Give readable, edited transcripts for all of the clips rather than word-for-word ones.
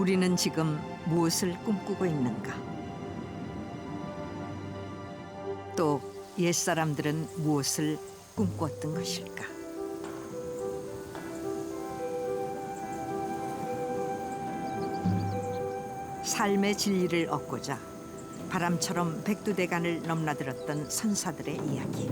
우리는 지금 무엇을 꿈꾸고 있는가? 또 옛사람들은 무엇을 꿈꿨던 것일까? 삶의 진리를 얻고자 바람처럼 백두대간을 넘나들었던 선사들의 이야기.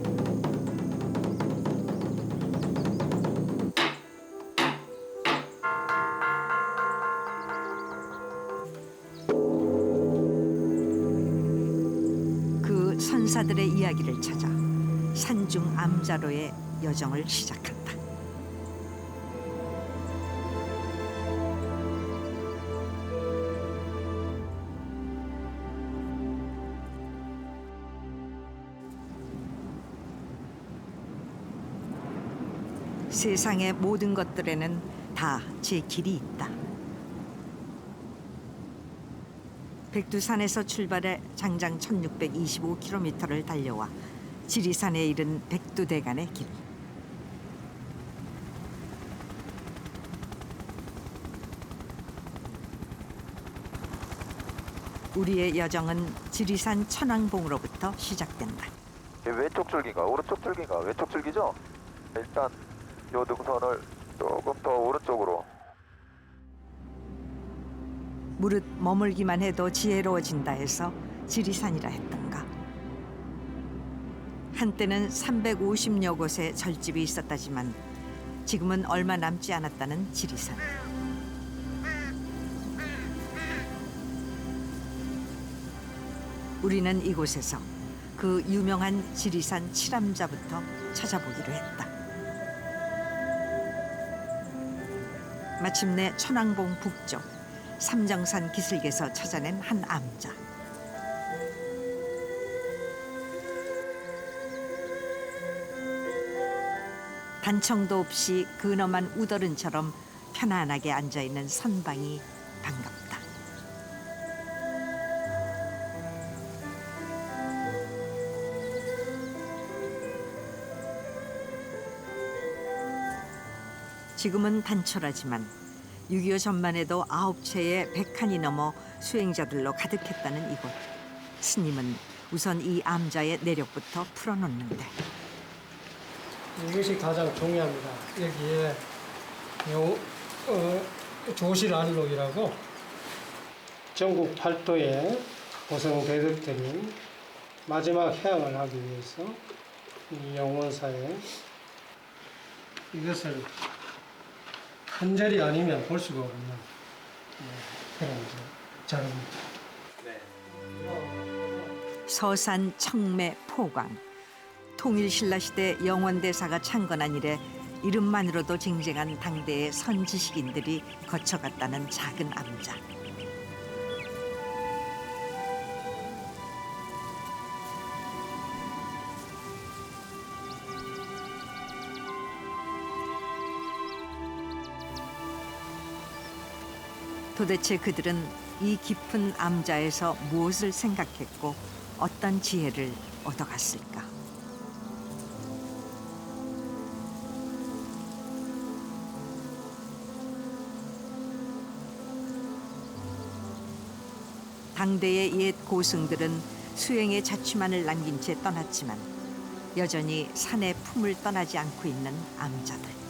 그 선사들의 이야기를 찾아 산중 암자로의 여정을 시작한다. 세상의 모든 것들에는 다 제 길이 있다. 백두산에서 출발해 장장 1625km를 달려와 지리산에 이른 백두대간의 길. 우리의 여정은 지리산 천왕봉으로부터 시작된다. 왼쪽 줄기인가 오른쪽 줄기인가 왼쪽 줄기죠? 일단 요 능선을 조금 더 오른쪽으로. 무릇 머물기만 해도 지혜로워진다 해서 지리산이라 했던가. 한때는 350여 곳에 절집이 있었다지만 지금은 얼마 남지 않았다는 지리산. 우리는 이곳에서 그 유명한 지리산 칠암자부터 찾아보기로 했다. 마침내 천왕봉 북쪽 삼정산 기슭에서 찾아낸 한 암자. 단청도 없이 근엄한 우더른처럼 편안하게 앉아있는 선방이 반갑다. 지금은 단촐하지만 6.25 전만 해도 9채에 100칸이 넘어 수행자들로 가득했다는 이곳. 스님은 우선 이 암자의 내력부터 풀어놓는데. 이것이 가장 중요합니다. 여기에 조실안록이라고 전국 8도의 고성 대덕들이 마지막 해양을 하기 위해서 이 영원사에 이것을 한 절이 아니면 볼 수가 없는 그런 자료입니다. 서산, 청매, 포광. 통일신라시대 영원대사가 창건한 이래 이름만으로도 쟁쟁한 당대의 선지식인들이 거쳐갔다는 작은 암자. 도대체 그들은 이 깊은 암자에서 무엇을 생각했고 어떤 지혜를 얻어갔을까? 당대의 옛 고승들은 수행의 자취만을 남긴 채 떠났지만 여전히 산의 품을 떠나지 않고 있는 암자들.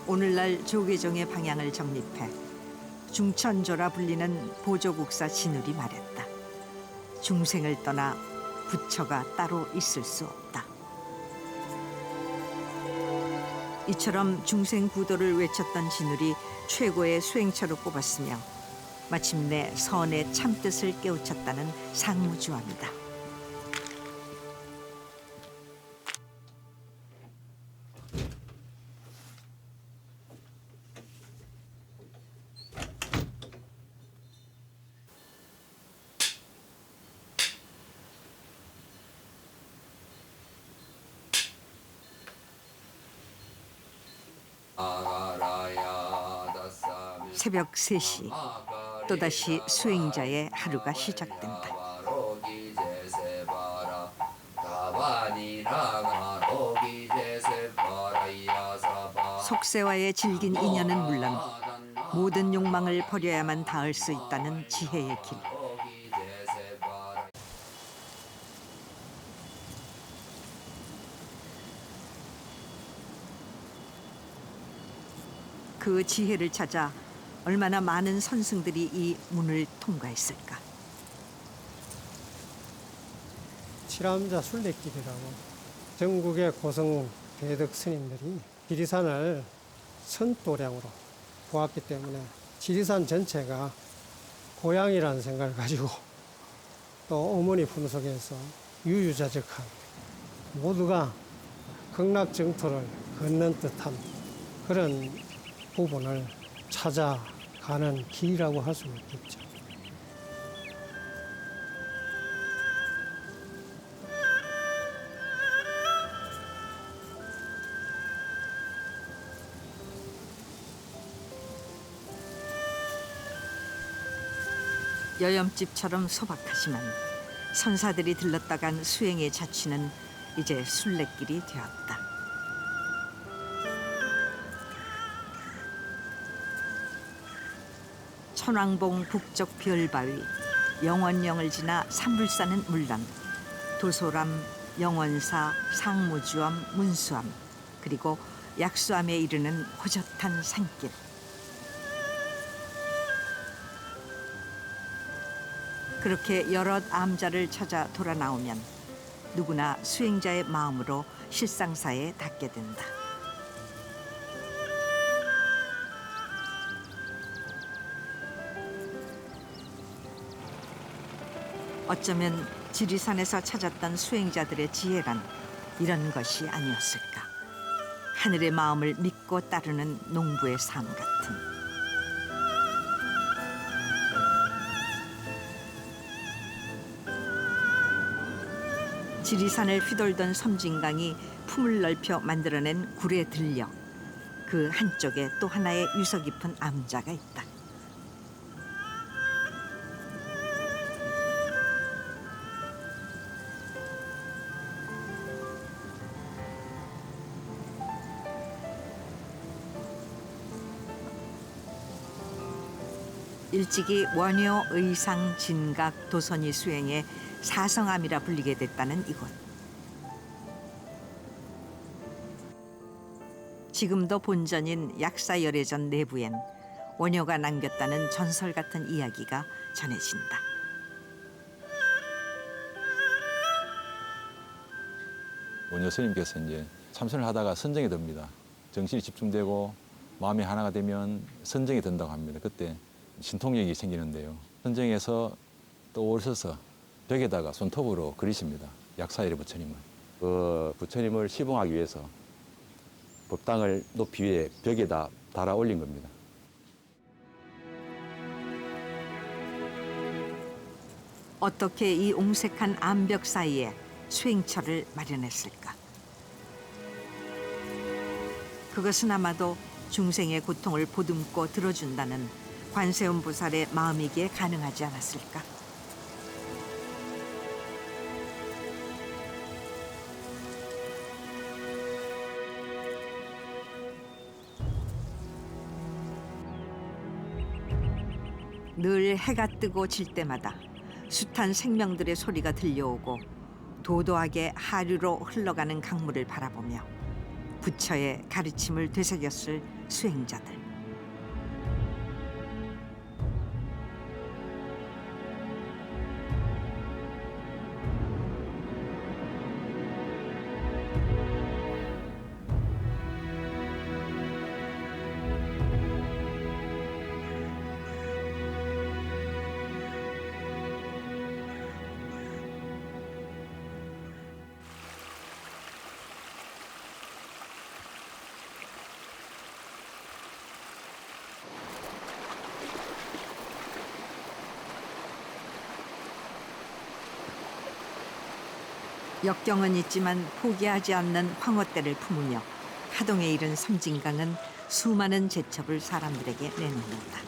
오늘날 조계종의 방향을 정립해 중천조라 불리는 보조국사 진울이 말했다. 중생을 떠나 부처가 따로 있을 수 없다. 이처럼 중생구도를 외쳤던 진울이 최고의 수행처로 꼽았으며 마침내 선의 참뜻을 깨우쳤다는 상무주왕이다. 새벽 3시 또다시 수행자의 하루가 시작된다. 속세와의 질긴 인연은 물론 모든 욕망을 버려야만 닿을 수 있다는 지혜의 길. 그 지혜를 찾아 얼마나 많은 선승들이 이 문을 통과했을까. 칠암자 순례길이라고 전국의 고성 대덕 스님들이 지리산을 선도량으로 보았기 때문에 지리산 전체가 고향이라는 생각을 가지고 또 어머니 품속에서 유유자적한 모두가 극락정토를 걷는 듯한 그런 부분을 찾아가는 길이라고 할 수 있겠죠. 여염집처럼 소박하지만 선사들이 들렀다 간 수행의 자취는 이제 순례길이 되었다. 천왕봉 북쪽 별바위, 영원령을 지나 삼불산은 물론 도소람, 영원사, 상무주암, 문수암, 그리고 약수암에 이르는 호젓한 산길. 그렇게 여럿 암자를 찾아 돌아 나오면 누구나 수행자의 마음으로 실상사에 닿게 된다. 어쩌면 지리산에서 찾았던 수행자들의 지혜란 이런 것이 아니었을까. 하늘의 마음을 믿고 따르는 농부의 삶 같은. 지리산을 휘돌던 섬진강이 품을 넓혀 만들어낸 구례 들녘. 그 한쪽에 또 하나의 유서 깊은 암자가 있다. 일찍이 원효, 의상, 진각, 도선이 수행해 사성암이라 불리게 됐다는 이곳. 지금도 본전인 약사열애전 내부엔 원효가 남겼다는 전설 같은 이야기가 전해진다. 원효 스님께서 이제 참선을 하다가 선정이 듭니다. 정신이 집중되고 마음이 하나가 되면 선정이 된다고 합니다. 그때 신통력이 생기는데요. 선정에서 떠오르셔서 벽에다가 손톱으로 그리십니다. 약사열애 부처님을. 그 부처님을 시봉하기 위해서 법당을 높이 위에 벽에다 달아 올린 겁니다. 어떻게 이 옹색한 암벽 사이에 수행처를 마련했을까? 그것은 아마도 중생의 고통을 보듬고 들어준다는 관세음 보살의 마음이기에 가능하지 않았을까? 늘 해가 뜨고 질 때마다 숱한 생명들의 소리가 들려오고 도도하게 하류로 흘러가는 강물을 바라보며 부처의 가르침을 되새겼을 수행자들. 역경은 있지만 포기하지 않는 황홀대를 품으며 하동에 이른 섬진강은 수많은 제첩을 사람들에게 내놓는다.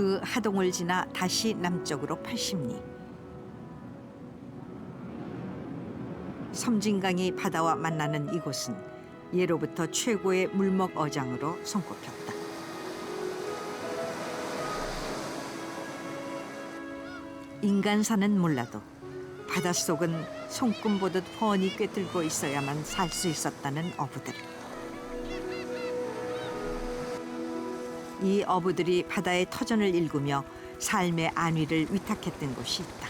그 하동을 지나 다시 남쪽으로 80리. 섬진강이 바다와 만나는 이곳은 예로부터 최고의 물먹 어장으로 손꼽혔다. 인간사는 몰라도 바닷속은 손금 보듯 훤히 꿰뚫고 있어야만 살 수 있었다는 어부들. 이 어부들이 바다의 터전을 일구며 삶의 안위를 위탁했던 곳이 있다.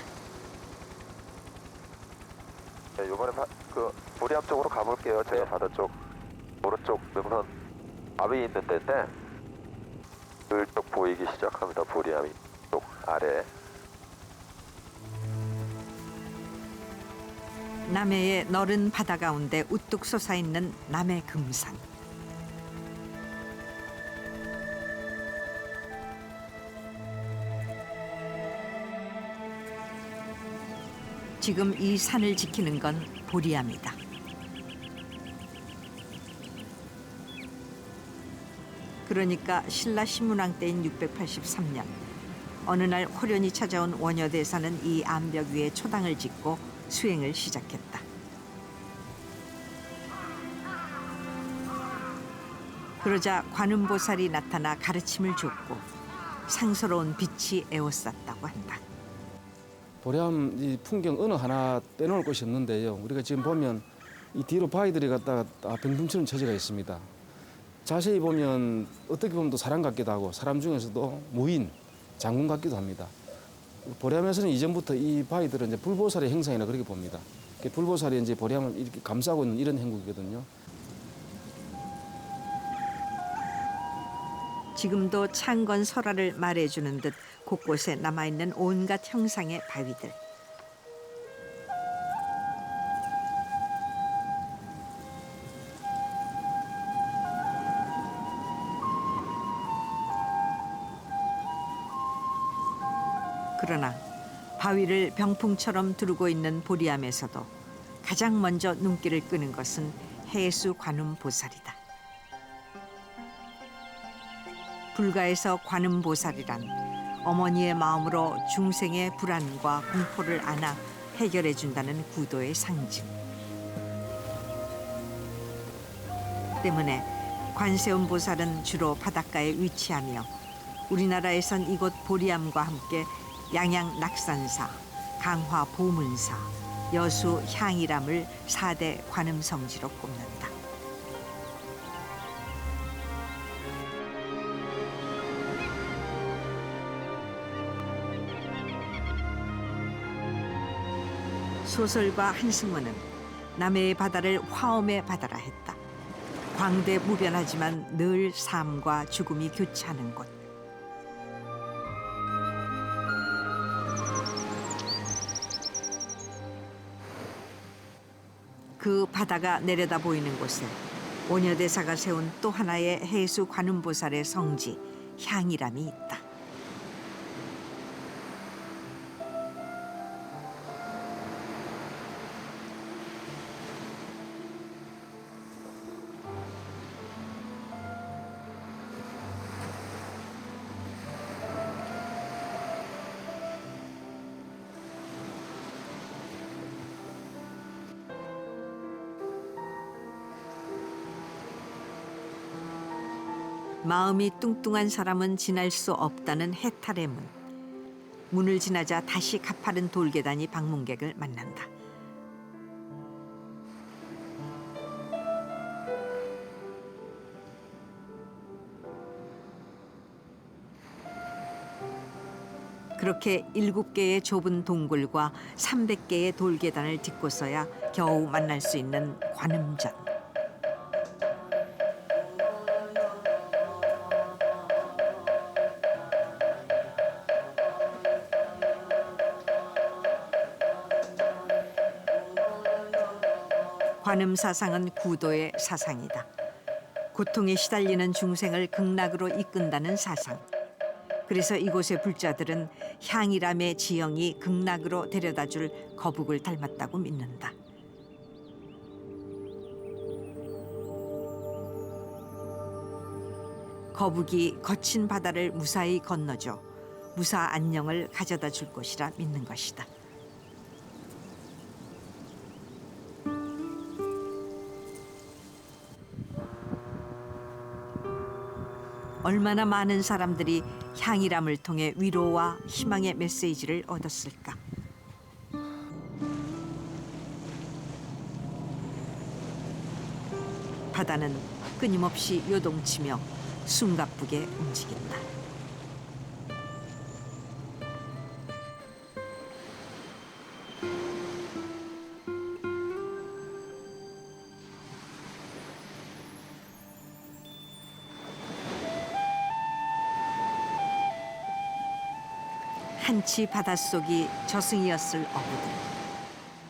네, 이번에 그 보리암 쪽으로 가볼게요. 제가 바다 쪽 오른쪽 능선 앞에 있는 데인데 슬쩍 보이기 시작합니다. 보리암 쪽 아래. 남해의 너른 바다 가운데 우뚝 솟아있는 남해 금산. 지금 이 산을 지키는 건 보리암이다. 그러니까 신라 신문왕 때인 683년 어느 날 호련히 찾아온 원효대사는 이 암벽 위에 초당을 짓고 수행을 시작했다. 그러자 관음보살이 나타나 가르침을 줬고 상스러운 빛이 에워쌌다고 한다. 보리암 이 풍경 어느 하나 떼놓을 곳이 없는데요. 우리가 지금 보면 이 뒤로 바위들이 갖다가 다 병풍처럼 쳐져가 있습니다. 자세히 보면 어떻게 보면 또 사람 같기도 하고 사람 중에서도 무인, 장군 같기도 합니다. 보리암에서는 이전부터 이 바위들은 이제 불보살의 행상이라 그렇게 봅니다. 불보살이 이제 보리암을 이렇게 감싸고 있는 이런 행국이거든요. 지금도 창건 설화를 말해주는 듯 곳곳에 남아있는 온갖 형상의 바위들. 그러나 바위를 병풍처럼 두르고 있는 보리암에서도 가장 먼저 눈길을 끄는 것은 해수 관음 보살이다. 불가에서 관음 보살이란 어머니의 마음으로 중생의 불안과 공포를 안아 해결해 준다는 구도의 상징. 때문에 관세음 보살은 주로 바닷가에 위치하며 우리나라에선 이곳 보리암과 함께 양양 낙산사, 강화 보문사, 여수 향이람을 4대 관음 성지로 꼽는다. 소설가 한승원은 남해의 바다를 화엄의 바다라 했다. 광대무변하지만 늘 삶과 죽음이 교차하는 곳. 그 바다가 내려다 보이는 곳에 원효대사가 세운 또 하나의 해수 관음보살의 성지 향이람이 있다. 마음이 뚱뚱한 사람은 지날 수 없다는 해탈의 문. 문을 지나자 다시 가파른 돌계단이 방문객을 만난다. 그렇게 7개의 좁은 동굴과 300개의 돌계단을 딛고서야 겨우 만날 수 있는 관음전. 관음 사상은 구도의 사상이다. 고통에 시달리는 중생을 극락으로 이끈다는 사상. 그래서 이곳의 불자들은 향이람의 지형이 극락으로 데려다줄 거북을 닮았다고 믿는다. 거북이 거친 바다를 무사히 건너줘 무사 안녕을 가져다 줄 것이라 믿는 것이다. 얼마나 많은 사람들이 향이람을 통해 위로와 희망의 메시지를 얻었을까. 바다는 끊임없이 요동치며 숨가쁘게 움직인다. 한치 바닷속이 저승이었을 어부들.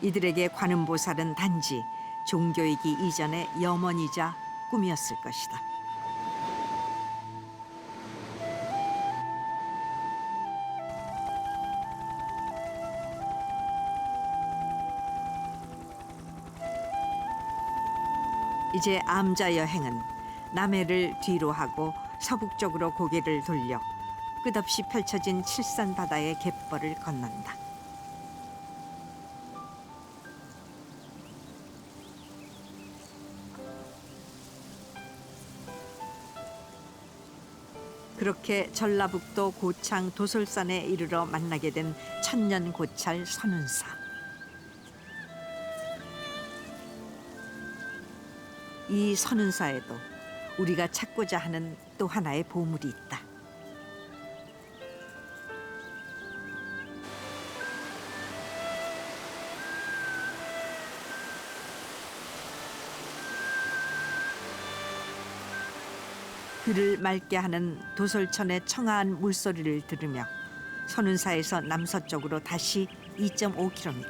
이들에게 관음보살은 단지 종교이기 이전의 염원이자 꿈이었을 것이다. 이제 암자 여행은 남해를 뒤로 하고 서북쪽으로 고개를 돌려 끝없이 펼쳐진 칠산 바다의 갯벌을 건넌다. 그렇게 전라북도 고창 도솔산에 이르러 만나게 된 천년 고찰 선운사. 이 선운사에도 우리가 찾고자 하는 또 하나의 보물이 있다. 귀를 맑게 하는 도솔천의 청아한 물소리를 들으며 선운사에서 남서쪽으로 다시 2.5km.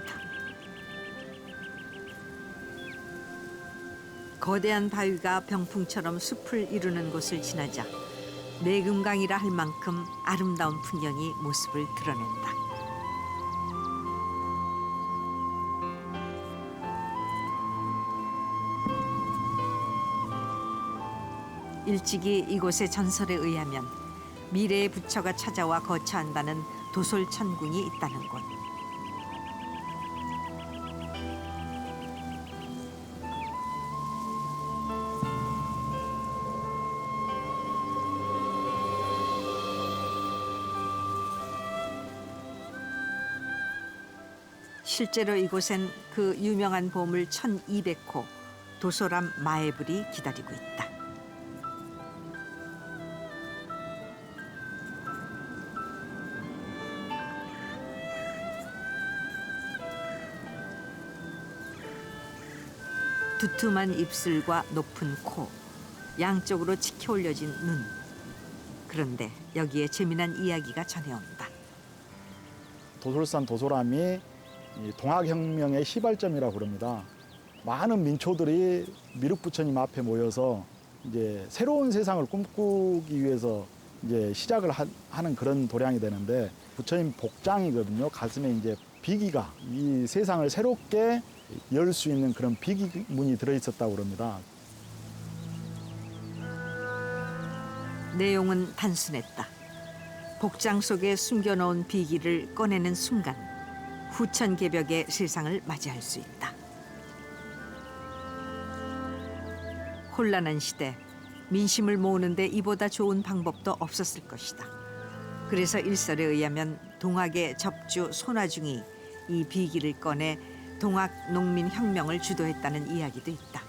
거대한 바위가 병풍처럼 숲을 이루는 곳을 지나자 내금강이라 할 만큼 아름다운 풍경이 모습을 드러낸다. 일찍이 이곳의 전설에 의하면 미래의 부처가 찾아와 거처한다는 도솔천궁이 있다는 곳. 실제로 이곳엔 그 유명한 보물 1200호 도솔암 마애불이 기다리고 있다. 두툼한 입술과 높은 코, 양쪽으로 치켜 올려진 눈. 그런데 여기에 재미난 이야기가 전해온다. 도솔산 도솔암이 이 동학혁명의 시발점이라고 그럽니다. 많은 민초들이 미륵부처님 앞에 모여서 이제 새로운 세상을 꿈꾸기 위해서 이제 시작을 하는 그런 도량이 되는데 부처님 복장이거든요. 가슴에 이제 비기가 이 세상을 새롭게 열 수 있는 그런 비기문이 들어있었다고 그럽니다. 내용은 단순했다. 복장 속에 숨겨놓은 비기를 꺼내는 순간 후천개벽의 세상을 맞이할 수 있다. 혼란한 시대, 민심을 모으는데 이보다 좋은 방법도 없었을 것이다. 그래서 일설에 의하면 동학의 접주 손아중이 이 비기를 꺼내 동학 농민혁명을 주도했다는 이야기도 있다.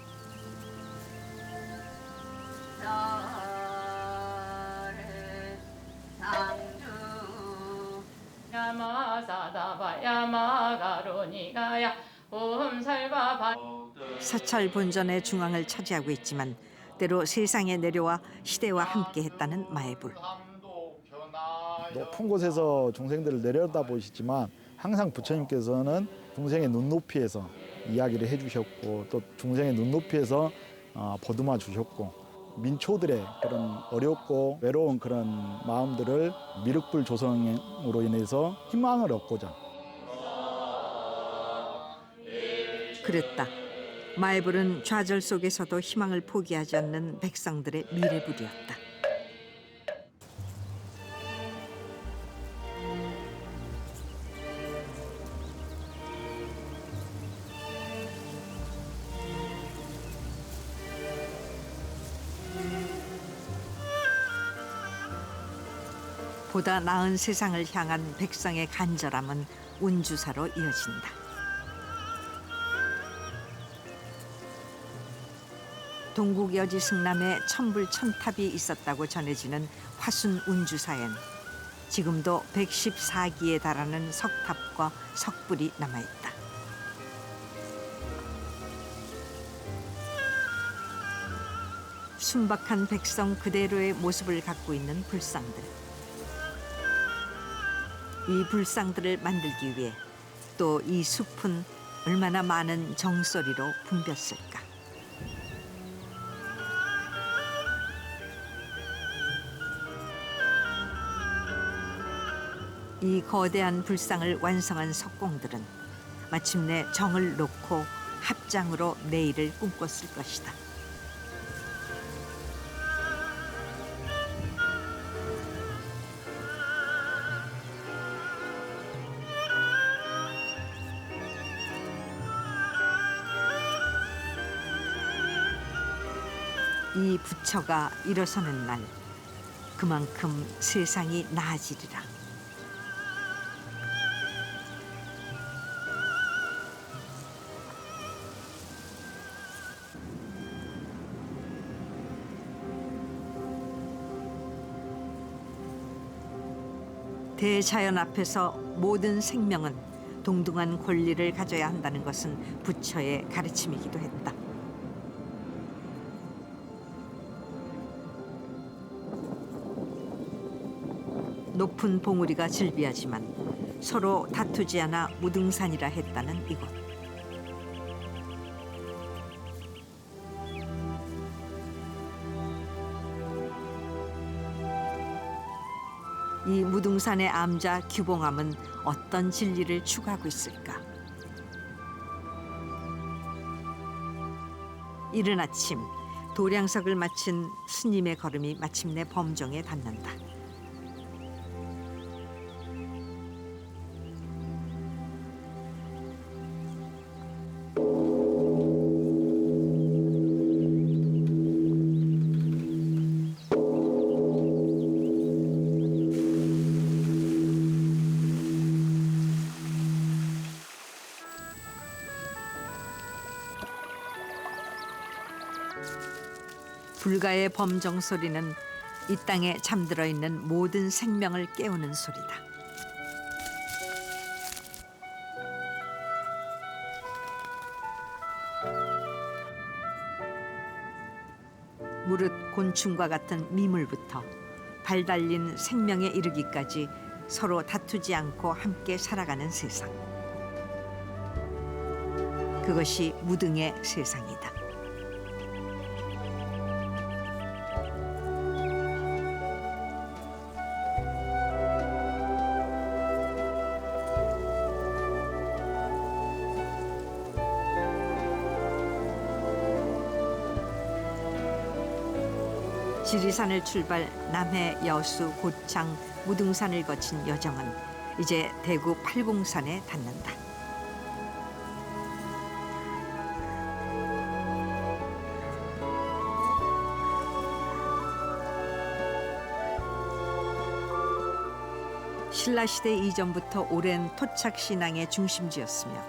사찰 본전의 중앙을 차지하고 있지만 때로 세상에 내려와 시대와 함께했다는 마애불. 높은 곳에서 중생들을 내려다보시지만 항상 부처님께서는 중생의 눈높이에서 이야기를 해주셨고 또 중생의 눈높이에서 보듬어 주셨고 민초들의 그런 어렵고 외로운 그런 마음들을 미륵불 조성으로 인해서 희망을 얻고자. 그랬다. 마애불은 좌절 속에서도 희망을 포기하지 않는 백성들의 미래불이었다. 보다 나은 세상을 향한 백성의 간절함은 운주사로 이어진다. 동국 여지 승남에 천불천탑이 있었다고 전해지는 화순 운주사엔 지금도 114기에 달하는 석탑과 석불이 남아있다. 순박한 백성 그대로의 모습을 갖고 있는 불상들. 이 불상들을 만들기 위해 또 이 숲은 얼마나 많은 정소리로 붐볐을까. 이 거대한 불상을 완성한 석공들은 마침내 정을 놓고 합장으로 내일을 꿈꿨을 것이다. 이 부처가 일어서는 날 그만큼 세상이 나아지리라. 대자연 앞에서 모든 생명은 동등한 권리를 가져야 한다는 것은 부처의 가르침이기도 했다. 높은 봉우리가 즐비하지만 서로 다투지 않아 무등산이라 했다는 이곳. 이 무등산의 암자 규봉암은 어떤 진리를 추구하고 있을까? 이른 아침 도량석을 마친 스님의 걸음이 마침내 범정에 닿는다. 불가의 범정 소리는 이 땅에 잠들어 있는 모든 생명을 깨우는 소리다. 무릇 곤충과 같은 미물부터 발 달린 생명에 이르기까지 서로 다투지 않고 함께 살아가는 세상. 그것이 무등의 세상이다. 지리산을 출발 남해, 여수, 고창, 무등산을 거친 여정은 이제 대구 팔공산에 닿는다. 신라시대 이전부터 오랜 토착신앙의 중심지였으며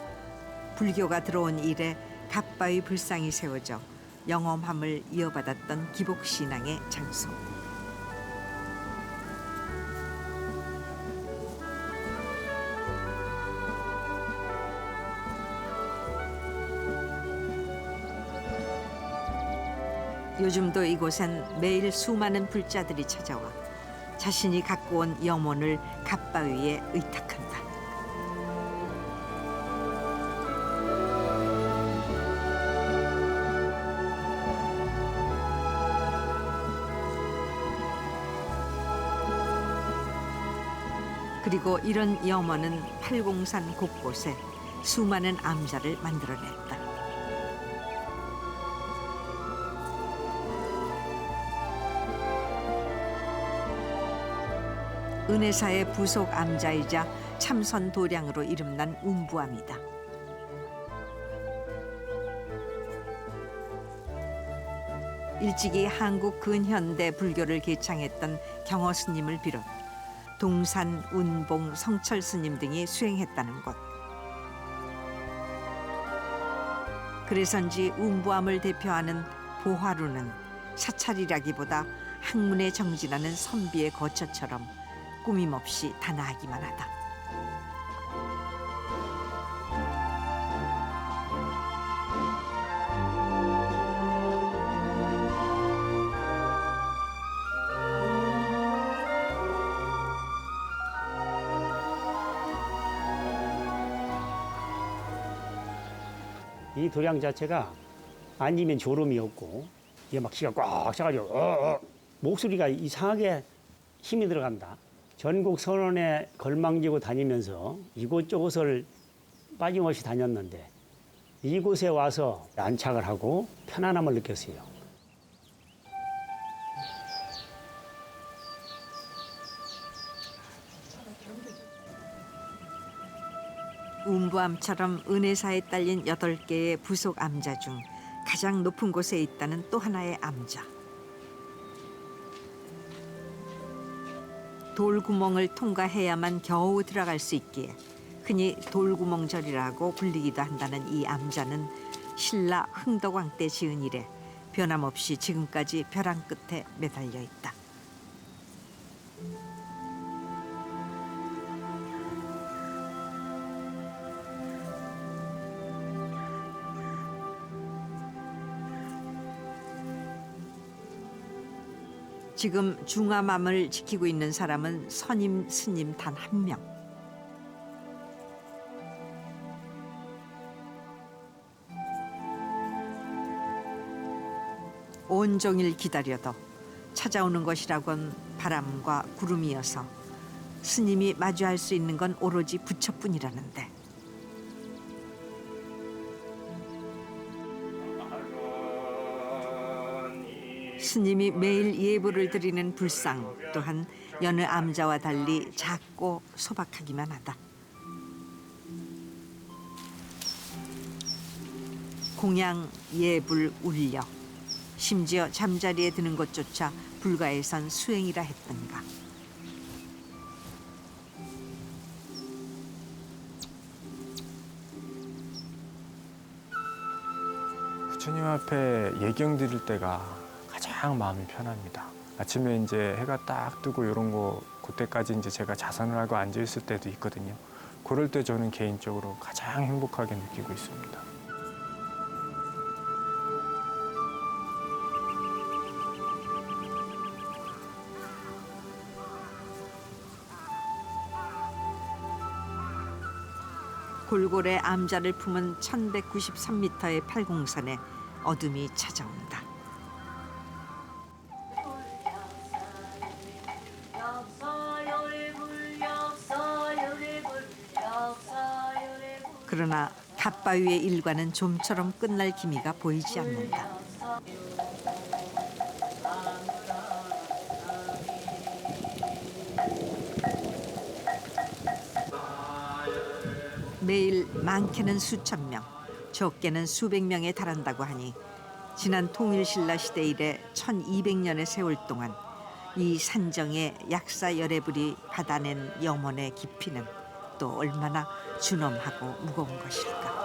불교가 들어온 이래 갓바위 불상이 세워져 영험함을 이어받았던 기복신앙의 장소. 요즘도 이곳엔 매일 수많은 불자들이 찾아와 자신이 갖고 온 염원을 갓바위에 의탁한다. 그리고 이런 염원은 팔공산 곳곳에 수많은 암자를 만들어냈다. 은혜사의 부속 암자이자 참선 도량으로 이름난 운부암이다. 일찍이 한국 근현대 불교를 개창했던 경허 스님을 비롯 동산, 운봉, 성철 스님 등이 수행했다는 곳. 그래서인지 운부암을 대표하는 보화루는 사찰이라기보다 학문에 정진하는 선비의 거처처럼 꾸밈없이 단아하기만 하다. 이 도량 자체가 앉으면 졸음이 없고 이게 막 기가 꽉 차가지고 목소리가 이상하게 힘이 들어간다. 전국 선원에 걸망지고 다니면서 이곳저곳을 빠짐없이 다녔는데 이곳에 와서 안착을 하고 편안함을 느꼈어요. 운부암처럼 은혜사에 딸린 8개의 부속 암자 중 가장 높은 곳에 있다는 또 하나의 암자. 돌구멍을 통과해야만 겨우 들어갈 수 있기에 흔히 돌구멍절이라고 불리기도 한다는 이 암자는 신라 흥덕왕 때 지은 이래 변함없이 지금까지 벼랑 끝에 매달려 있다. 지금 중암암을 지키고 있는 사람은 선임 스님 단 한 명. 온종일 기다려도 찾아오는 것이라곤 바람과 구름이어서 스님이 마주할 수 있는 건 오로지 부처뿐이라는데. 스님이 매일 예불을 드리는 불상 또한 여느 암자와 달리 작고 소박하기만 하다. 공양, 예불, 울려 심지어 잠자리에 드는 것조차 불가에선 수행이라 했던가. 부처님 앞에 예경 드릴 때가 가장 마음이 편합니다. 아침에 이제 해가 딱 뜨고 이런 거 그때까지 이제 제가 자선을 하고 앉아 있을 때도 있거든요. 그럴 때 저는 개인적으로 가장 행복하게 느끼고 있습니다. 골골의 암자를 품은 1193m의 팔공산에 어둠이 찾아온다. 그러나 갓바위의 일과는 좀처럼 끝날 기미가 보이지 않는다. 매일 많게는 수천 명, 적게는 수백 명에 달한다고 하니 지난 통일신라 시대 이래 1200년의 세월 동안 이 산정의 약사 열애불이 받아낸 염원의 깊이는 또 얼마나 준엄하고 무거운 것일까.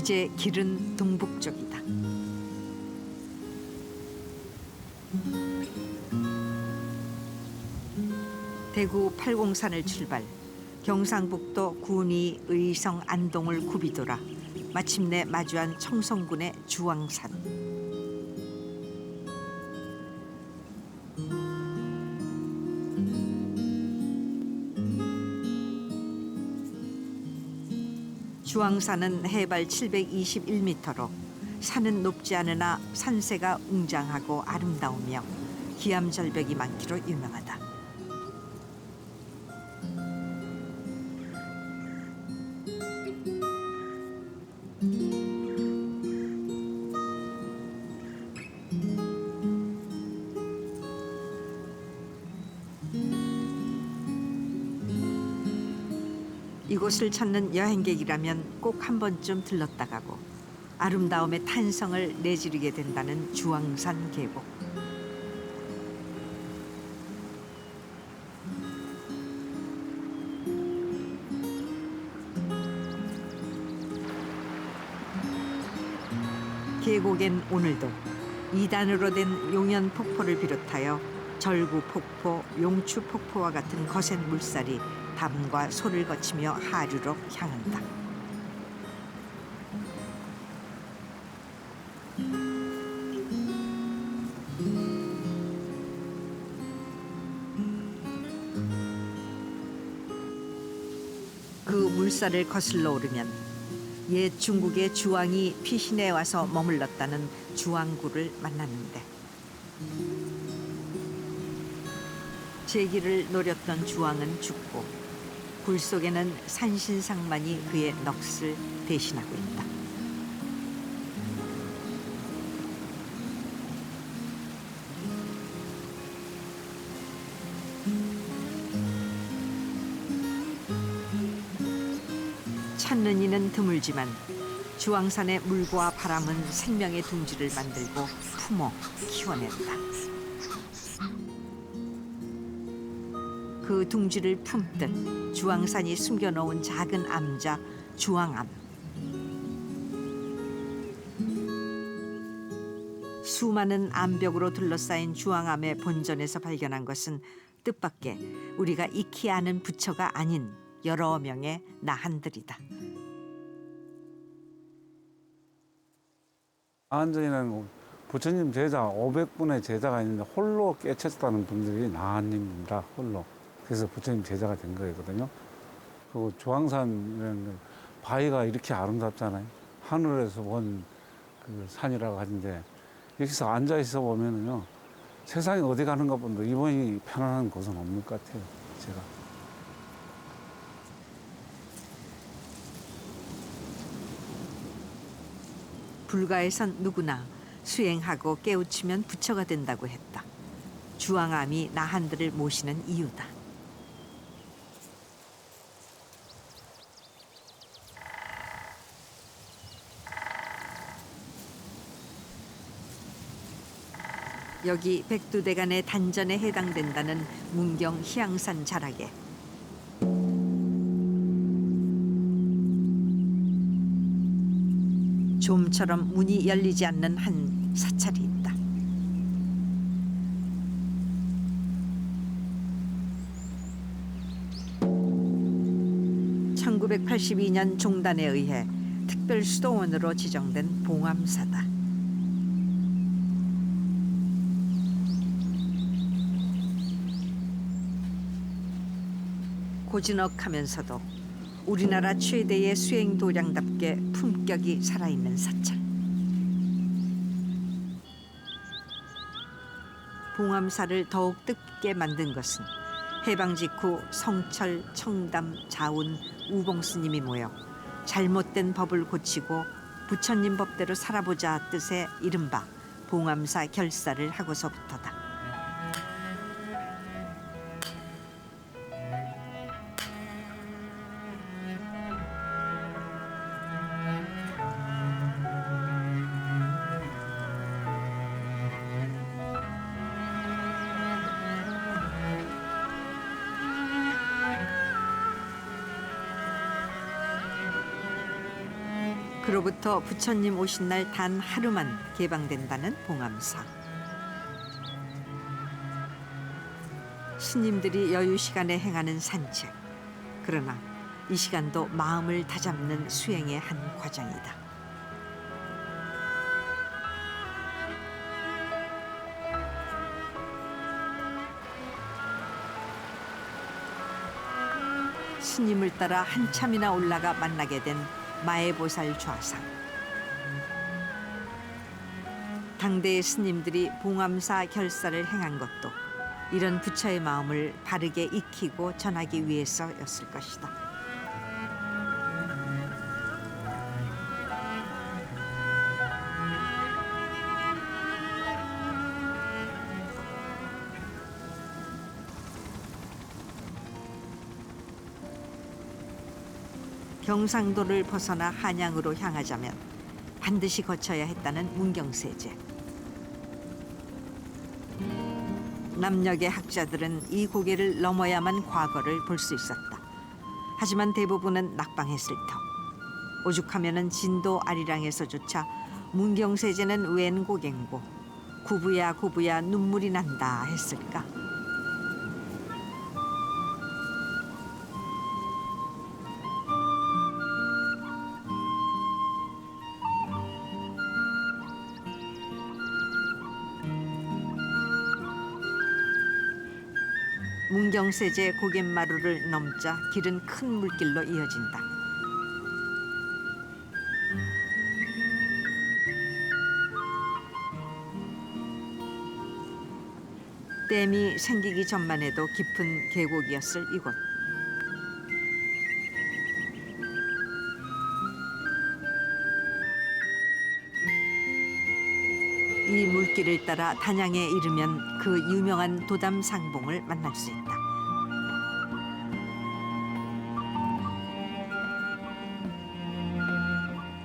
이제 길은 동북 쪽이다. 대구 팔공산을 출발, 경상북도 군위, 의성, 안동을 굽이돌아 마침내 마주한 청송군의 주왕산. 주왕산은 해발 721m로 산은 높지 않으나 산세가 웅장하고 아름다우며 기암절벽이 많기로 유명하다. 이곳을 찾는 여행객이라면 꼭 한 번쯤 들렀다 가고 아름다움의 탄성을 내지르게 된다는 주황산 계곡. 계곡엔 오늘도 2단으로 된 용연 폭포를 비롯하여 절구 폭포, 용추 폭포와 같은 거센 물살이 담과 소를 거치며 하류로 향한다. 그 물살을 거슬러 오르면 옛 중국의 주왕이 피신해 와서 머물렀다는 주왕구를 만났는데 재기를 노렸던 주왕은 죽고 굴 속에는 산신상만이 그의 넋을 대신하고 있다. 찾는 이는 드물지만 주황산의 물과 바람은 생명의 둥지를 만들고 품어 키워낸다. 그 둥지를 품듯 주황산이 숨겨놓은 작은 암자 주황암. 수많은 암벽으로 둘러싸인 주황암의 본전에서 발견한 것은 뜻밖의 우리가 익히 아는 부처가 아닌 여러 명의 나한들이다. 나한전이라는 부처님 제자 500분의 제자가 있는데 홀로 깨쳤다는 분들이 나한님입니다. 홀로. 그래서 부처님 제자가 된 거거든요. 그리고 주황산이라는 건 바위가 이렇게 아름답잖아요. 하늘에서 본 그 산이라고 하는데 여기서 앉아 있어 보면은요 세상에 어디 가는가 본데 이번이 편안한 곳은 없는 것 같아요. 제가. 불가에선 누구나 수행하고 깨우치면 부처가 된다고 했다. 주황암이 나한들을 모시는 이유다. 여기 백두대간의 단전에 해당된다는 문경 희양산 자락에 좀처럼 문이 열리지 않는 한 사찰이 있다. (1982년) 종단에 의해 특별 수도원으로 지정된 봉암사다. 고즈넉하면서도 우리나라 최대의 수행 도량답게 품격이 살아있는 사찰. 봉암사를 더욱 뜻깊게 만든 것은 해방 직후 성철, 청담, 자운, 우봉 스님이 모여 잘못된 법을 고치고 부처님 법대로 살아보자 뜻의 이른바 봉암사 결사를 하고서부터다. 그로부터 부처님 오신 날 단 하루만 개방된다는 봉암사. 스님들이 여유 시간에 행하는 산책. 그러나 이 시간도 마음을 다잡는 수행의 한 과정이다. 스님을 따라 한참이나 올라가 만나게 된 마애보살 좌상. 당대의 스님들이 봉암사 결사를 행한 것도 이런 부처의 마음을 바르게 익히고 전하기 위해서였을 것이다. 경상도를 벗어나 한양으로 향하자면 반드시 거쳐야 했다는 문경세제. 남녘의 학자들은 이 고개를 넘어야만 과거를 볼 수 있었다. 하지만 대부분은 낙방했을 터. 오죽하면은 진도 아리랑에서조차 문경세제는 웬 고갱고 구부야 구부야 눈물이 난다 했을까. 문경세제 고갯마루를 넘자 길은 큰 물길로 이어진다. 댐이 생기기 전만 해도 깊은 계곡이었을 이곳. 이 물길을 따라 단양에 이르면 그 유명한 도담상봉을 만날 수 있다.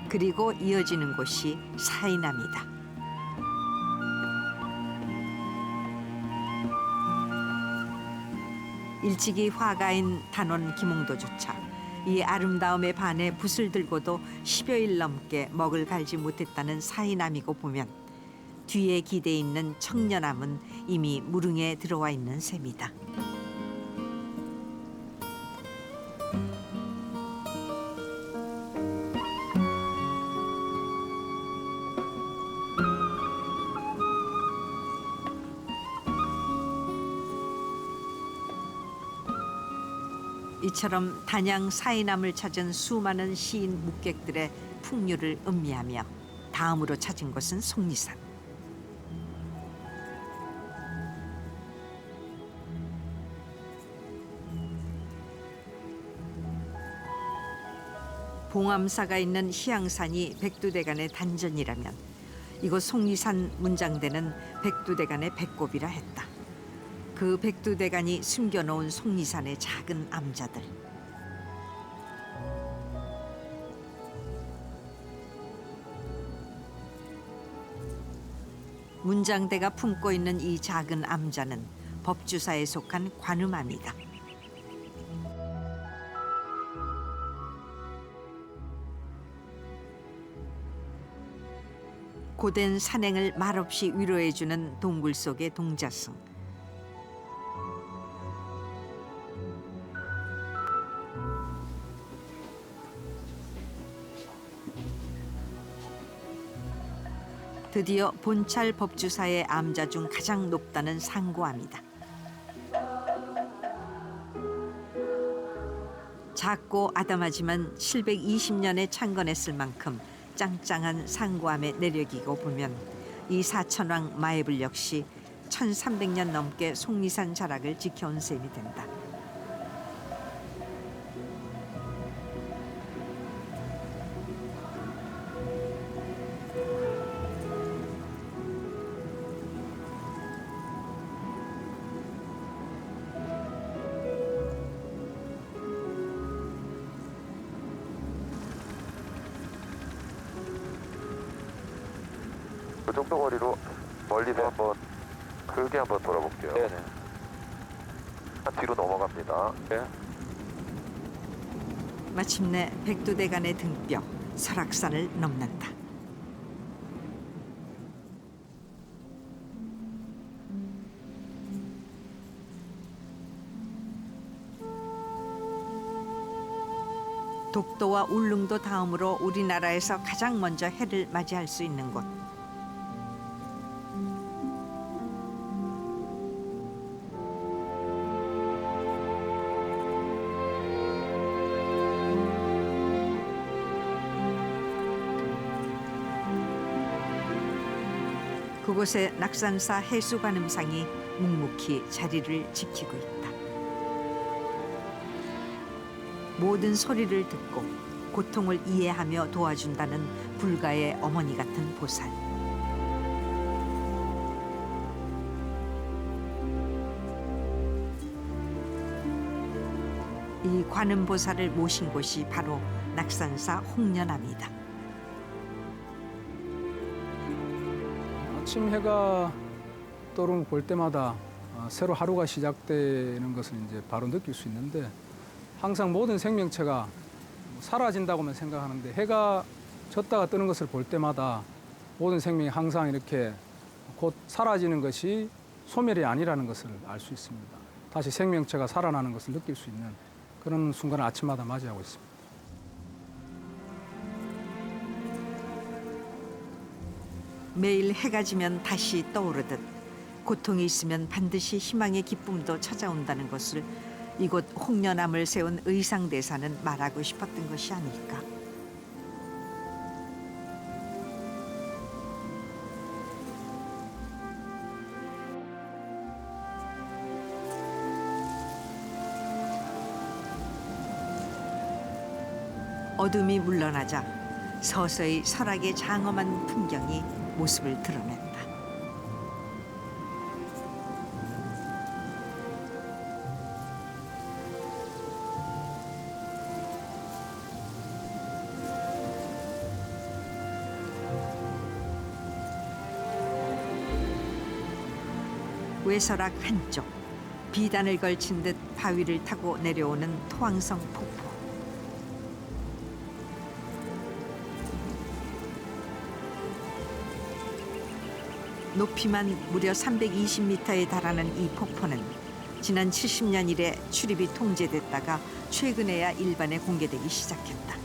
그리고 이어지는 곳이 사이남이다. 일찍이 화가인 단원 김홍도조차 이 아름다움에 반해 붓을 들고도 10여일 넘게 먹을 갈지 못했다는 사이남이고 보면 뒤에 기대 있는 청년함은 이미 무릉에 들어와 있는 셈이다. 이처럼 단양 사이남을 찾은 수많은 시인 묵객들의 풍류를 음미하며 다음으로 찾은 곳은 속리산. 봉암사가 있는 희양산이 백두대간의 단전이라면 이곳 속리산 문장대는 백두대간의 배꼽이라 했다. 그 백두대간이 숨겨놓은 속리산의 작은 암자들. 문장대가 품고 있는 이 작은 암자는 법주사에 속한 관음암이다. 고된 산행을 말없이 위로해주는 동굴 속의 동자승. 드디어 본찰 법주사의 암자 중 가장 높다는 상고암이다. 작고 아담하지만 720년에 창건했을 만큼 짱짱한 상고암의 내력이고 보면 이 사천왕 마애불 역시 1300년 넘게 속리산 자락을 지켜온 셈이 된다. 그 정도 거리로 멀리서 한번 크게 한번 돌아볼게요. 네네. 뒤로 넘어갑니다. 네. 마침내 백두대간의 등뼈 설악산을 넘는다. 독도와 울릉도 다음으로 우리나라에서 가장 먼저 해를 맞이할 수 있는 곳. 그곳에 낙산사 해수관음상이 묵묵히 자리를 지키고 있다. 모든 소리를 듣고 고통을 이해하며 도와준다는 불가의 어머니 같은 보살. 이 관음보살을 모신 곳이 바로 낙산사 홍련암이다. 아침 해가 떠오르는 볼 때마다 새로 하루가 시작되는 것을 이제 바로 느낄 수 있는데, 항상 모든 생명체가 사라진다고만 생각하는데 해가 졌다가 뜨는 것을 볼 때마다 모든 생명이 항상 이렇게 곧 사라지는 것이 소멸이 아니라는 것을 알 수 있습니다. 다시 생명체가 살아나는 것을 느낄 수 있는 그런 순간을 아침마다 맞이하고 있습니다. 매일 해가 지면 다시 떠오르듯 고통이 있으면 반드시 희망의 기쁨도 찾아온다는 것을 이곳 홍련암을 세운 의상대사는 말하고 싶었던 것이 아닐까. 어둠이 물러나자 서서히 설악의 장엄한 풍경이 모습을 드러낸다. 외설악 한쪽, 비단을 걸친 듯 바위를 타고 내려오는 토왕성 폭포. 높이만 무려 320m에 달하는 이 폭포는 지난 70년 이래 출입이 통제됐다가 최근에야 일반에 공개되기 시작했다.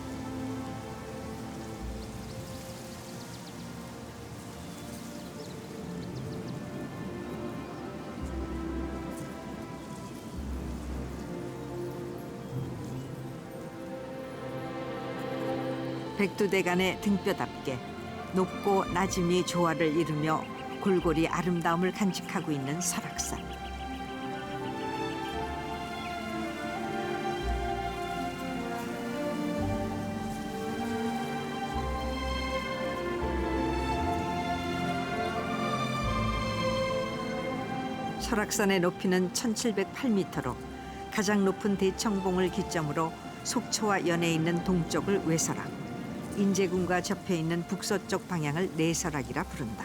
백두대간의 등뼈답게 높고 낮음이 조화를 이루며 골고리 아름다움을 간직하고 있는 설악산. 설악산의 높이는 1708m로 가장 높은 대청봉을 기점으로 속초와 연해 있는 동쪽을 외설악, 인제군과 접해 있는 북서쪽 방향을 내설악이라 부른다.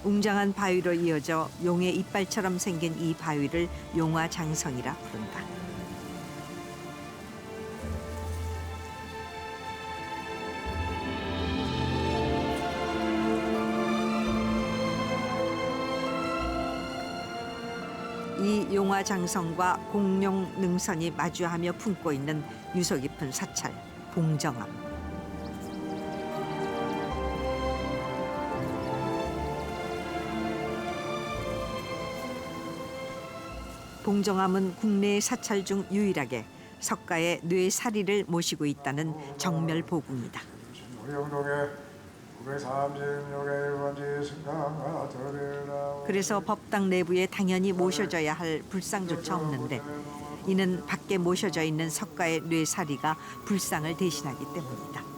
웅장한 바위로 이어져 용의 이빨처럼 생긴 이 바위를 용화장성이라 부른다. 이 용화장성과 공룡 능선이 마주하며 품고 있는 유서 깊은 사찰, 봉정암. 봉정암은 국내의 사찰 중 유일하게 석가의 뇌사리를 모시고 있다는 정멸보궁이다. 그래서 법당 내부에 당연히 모셔져야 할 불상조차 없는데, 이는 밖에 모셔져 있는 석가의 뇌사리가 불상을 대신하기 때문이다.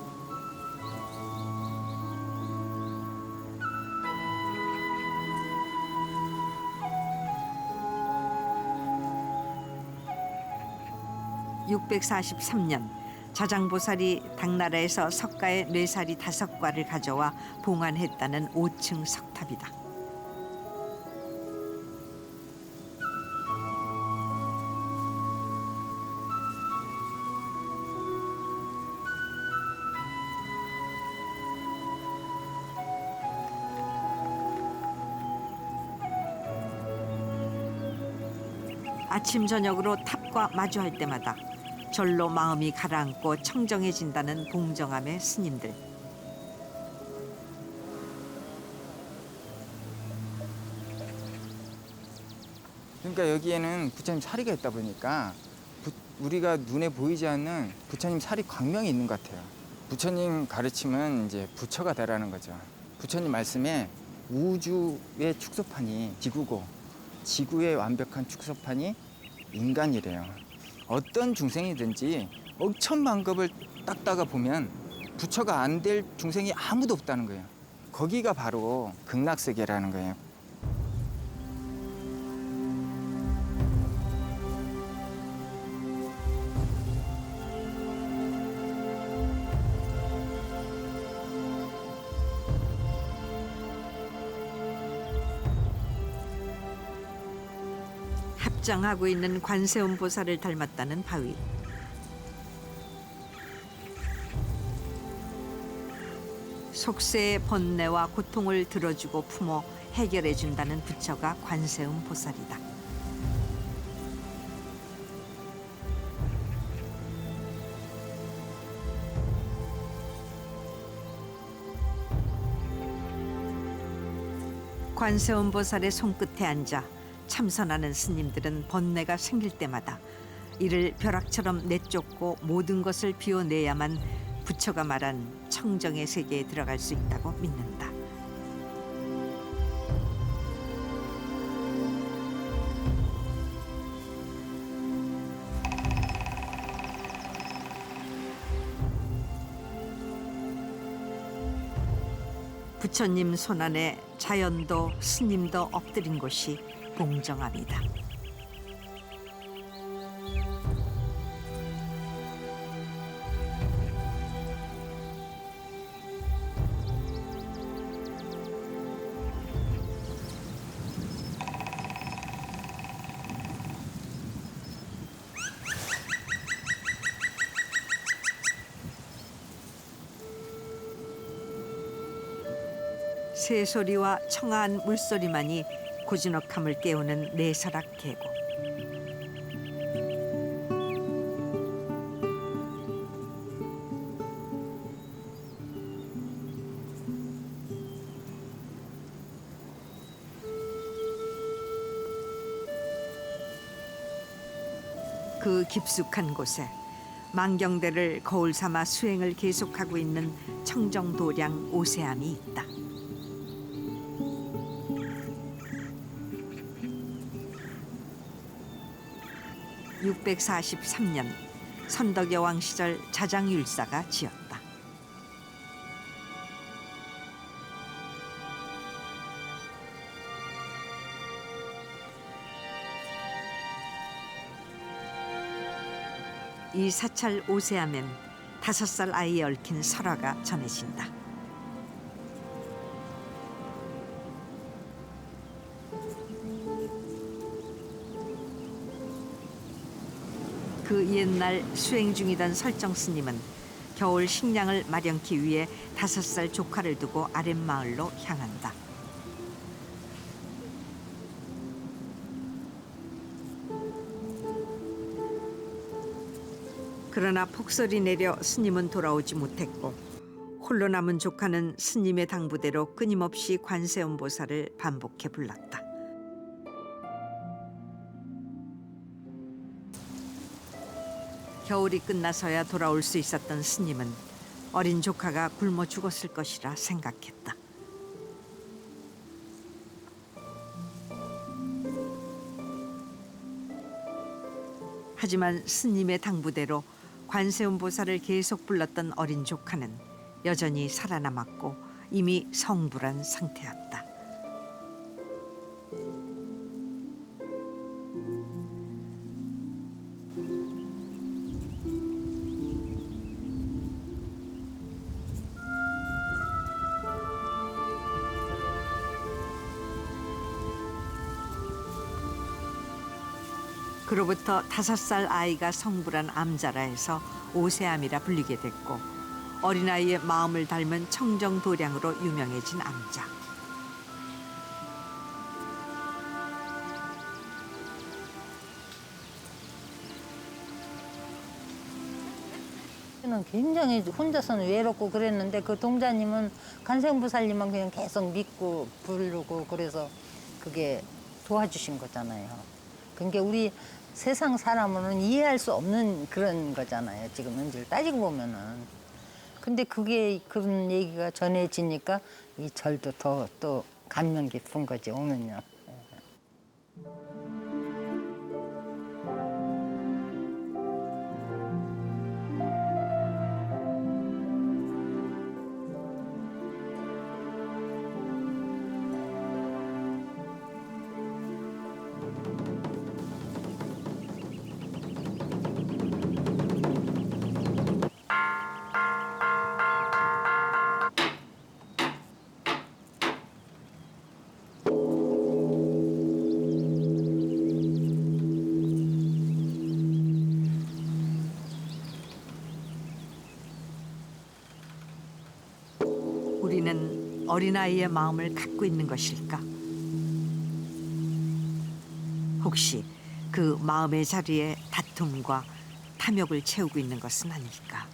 (643년) 자장보살이 당나라에서 석가의 뇌사리 5과를 가져와 봉안했다는 5층 석탑이다. 아침 저녁으로 탑과 마주할 때마다 절로 마음이 가라앉고 청정해진다는 봉정암의 스님들. 그러니까 여기에는 부처님 사리가 있다 보니까 우리가 눈에 보이지 않는 부처님 사리 광명이 있는 것 같아요. 부처님 가르침은 이제 부처가 되라는 거죠. 부처님 말씀에 우주의 축소판이 지구고 지구의 완벽한 축소판이 인간이래요. 어떤 중생이든지 억천만급을 닦다가 보면 부처가 안 될 중생이 아무도 없다는 거예요. 거기가 바로 극락세계라는 거예요. 합장하고 있는 관세음 보살을 닮았다는 바위. 속세의 번뇌와 고통을 들어주고 품어 해결해준다는 부처가 관세음 보살이다. 관세음 보살의 손끝에 앉아 참선하는 스님들은 번뇌가 생길 때마다 이를 벼락처럼 내쫓고 모든 것을 비워내야만 부처가 말한 청정의 세계에 들어갈 수 있다고 믿는다. 부처님 손안에 자연도 스님도 엎드린 곳이 봉정암이다. 새소리와 청아한 물소리만이 고즈넉함을 깨우는 내설악 계곡. 그 깊숙한 곳에 만경대를 거울 삼아 수행을 계속하고 있는 청정도량 오세암이 있다. 643년 선덕여왕 시절 자장율사가 지었다. 이 사찰 오세암엔 5살 아이에 얽힌 설화가 전해진다. 그 옛날 수행 중이던 설정 스님은 겨울 식량을 마련하기 위해 5살 조카를 두고 아랫마을로 향한다. 그러나 폭설이 내려 스님은 돌아오지 못했고 홀로 남은 조카는 스님의 당부대로 끊임없이 관세음보살을 반복해 불렀다. 겨울이 끝나서야 돌아올 수 있었던 스님은 어린 조카가 굶어 죽었을 것이라 생각했다. 하지만 스님의 당부대로 관세음보살을 계속 불렀던 어린 조카는 여전히 살아남았고 이미 성불한 상태였다. 그로부터 5살 아이가 성불한 암자라 해서 오세암이라 불리게 됐고 어린아이의 마음을 닮은 청정도량으로 유명해진 암자. 저는 굉장히 혼자서는 외롭고 그랬는데 그 동자님은 관세음보살님만 그냥 계속 믿고 부르고 그래서 그게 도와주신 거잖아요. 그러니까 우리 세상 사람으로는 이해할 수 없는 그런 거잖아요. 지금 현재 따지고 보면은. 근데 그게 그런 얘기가 전해지니까 이 절도 더 또 감명 깊은 거지 오면요. 우리는 어린아이의 마음을 갖고 있는 것일까? 혹시 그 마음의 자리에 다툼과 탐욕을 채우고 있는 것은 아닐까?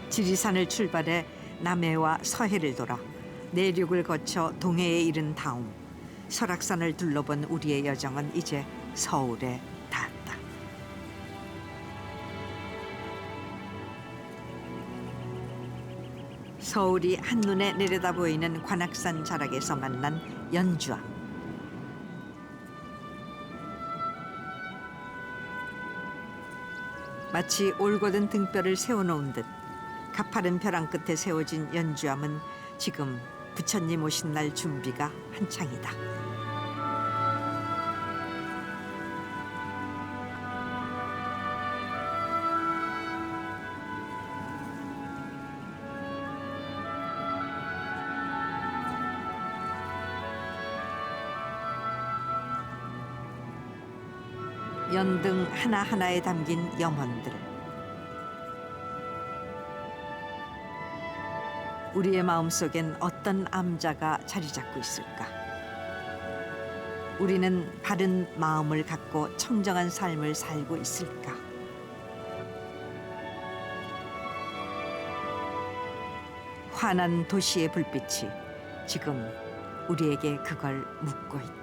지리산을 출발해 남해와 서해를 돌아 내륙을 거쳐 동해에 이른 다음 설악산을 둘러본 우리의 여정은 이제 서울에 닿았다. 서울이 한눈에 내려다 보이는 관악산 자락에서 만난 연주와 마치 올곧은 등뼈를 세워놓은 듯 가파른 벼랑 끝에 세워진 연주암은 지금 부처님 오신 날 준비가 한창이다. 연등 하나하나에 담긴 염원들. 우리의 마음속엔 어떤 암자가 자리 잡고 있을까? 우리는 바른 마음을 갖고 청정한 삶을 살고 있을까? 환한 도시의 불빛이 지금 우리에게 그걸 묻고 있다.